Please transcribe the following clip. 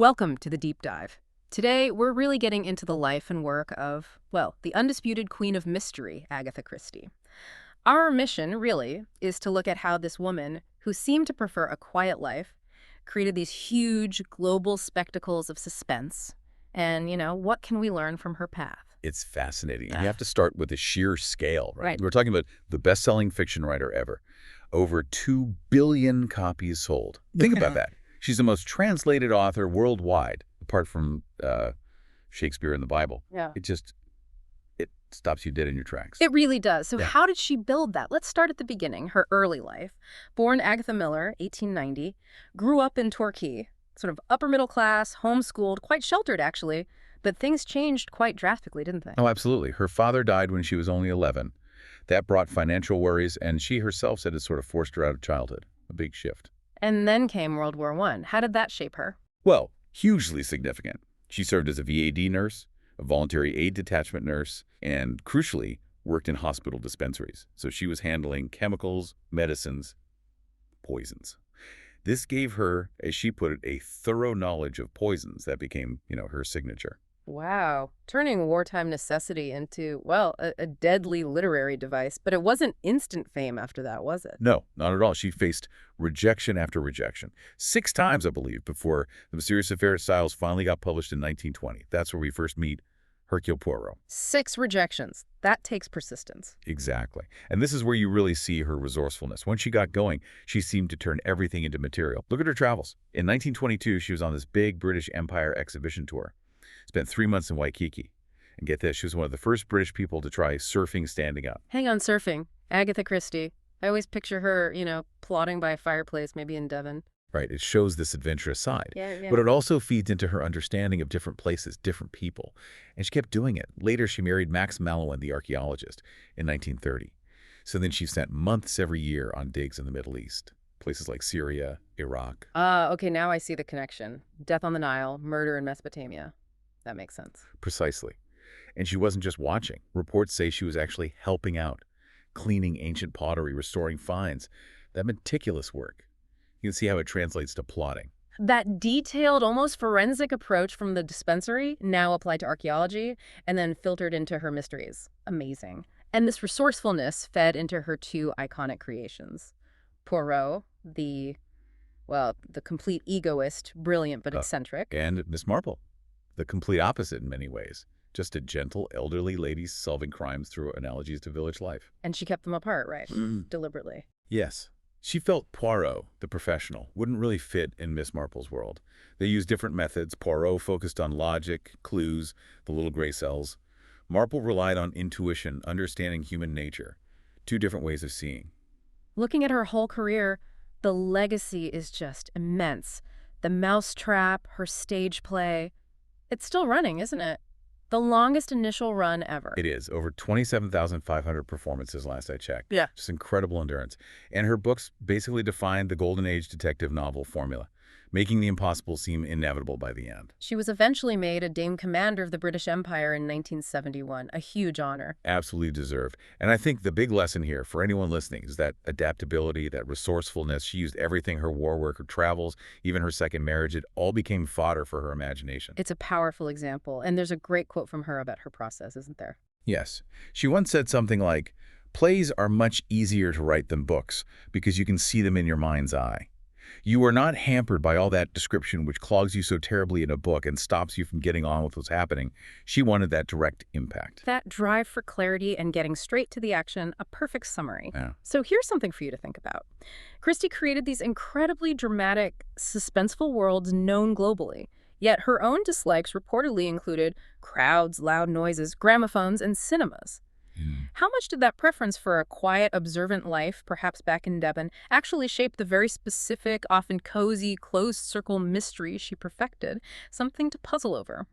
Welcome to the Deep Dive. Today, we're really getting into the life and work of, well, the undisputed queen of mystery, Agatha Christie. Our mission, really, is to look at how this woman, who seemed to prefer a quiet life, created these huge global spectacles of suspense. And, what can we learn from her path? It's fascinating. Ah. You have to start with the sheer scale, right? Right. We're talking about the best-selling fiction writer ever. Over 2 billion copies sold. Think about that. She's the most translated author worldwide, apart from Shakespeare and the Bible. Yeah. It stops you dead in your tracks. It really does. So Yeah. how did she build that? Let's start at the beginning, her early life. Born Agatha Miller, 1890, grew up in Torquay, sort of upper middle class, homeschooled, quite sheltered actually, but things changed quite drastically, didn't they? Oh, absolutely. Her father died when she was only 11. That brought financial worries, and she herself said it sort of forced her out of childhood. A big shift. And then came World War I. How did that shape her? Well, hugely significant. She served as a VAD nurse, a voluntary aid detachment nurse, and crucially, worked in hospital dispensaries. So she was handling chemicals, medicines, poisons. This gave her, as she put it, a thorough knowledge of poisons that became, her signature. Wow. Turning wartime necessity into, well, a deadly literary device. But it wasn't instant fame after that, was it? No, not at all. She faced rejection after rejection. 6 times, I believe, before The Mysterious Affair of Styles finally got published in 1920. That's where we first meet Hercule Poirot. 6 rejections. That takes persistence. Exactly. And this is where you really see her resourcefulness. Once she got going, she seemed to turn everything into material. Look at her travels. In 1922, she was on this big British Empire exhibition tour. Spent 3 months in Waikiki. And get this, she was one of the first British people to try surfing standing up. Hang on, surfing. Agatha Christie. I always picture her, plodding by a fireplace, maybe in Devon. Right, it shows this adventurous side. Yeah. But it also feeds into her understanding of different places, different people. And she kept doing it. Later, she married Max Mallowan, the archaeologist, in 1930. So then she spent months every year on digs in the Middle East. Places like Syria, Iraq. Okay, now I see the connection. Death on the Nile, murder in Mesopotamia. That makes sense. Precisely. And she wasn't just watching. Reports say she was actually helping out, cleaning ancient pottery, restoring finds. That meticulous work. You can see how it translates to plotting. That detailed, almost forensic approach from the dispensary, now applied to archaeology, and then filtered into her mysteries. Amazing. And this resourcefulness fed into her 2 iconic creations. Poirot, the complete egoist, brilliant but eccentric. And Miss Marple, the complete opposite in many ways. Just a gentle, elderly lady solving crimes through analogies to village life. And she kept them apart, right? Deliberately. Yes. She felt Poirot, the professional, wouldn't really fit in Miss Marple's world. They used different methods. Poirot focused on logic, clues, the little gray cells. Marple relied on intuition, understanding human nature. 2 different ways of seeing. Looking at her whole career, the legacy is just immense. The Mousetrap, her stage play. It's still running, isn't it? The longest initial run ever. It is. Over 27,500 performances last I checked. Yeah. Just incredible endurance. And her books basically defined the golden age detective novel formula, making the impossible seem inevitable by the end. She was eventually made a Dame Commander of the British Empire in 1971, a huge honor. Absolutely deserved. And I think the big lesson here for anyone listening is that adaptability, that resourcefulness. She used everything, her war work, her travels, even her second marriage. It all became fodder for her imagination. It's a powerful example, and there's a great quote from her about her process, isn't there? Yes. She once said something like, "Plays are much easier to write than books because you can see them in your mind's eye. You are not hampered by all that description which clogs you so terribly in a book and stops you from getting on with what's happening." She wanted that direct impact. That drive for clarity and getting straight to the action, a perfect summary. Yeah. So here's something for you to think about. Christie created these incredibly dramatic, suspenseful worlds known globally. Yet her own dislikes reportedly included crowds, loud noises, gramophones, and cinemas. How much did that preference for a quiet, observant life, perhaps back in Devon, actually shape the very specific, often cozy, closed-circle mystery she perfected? Something to puzzle over.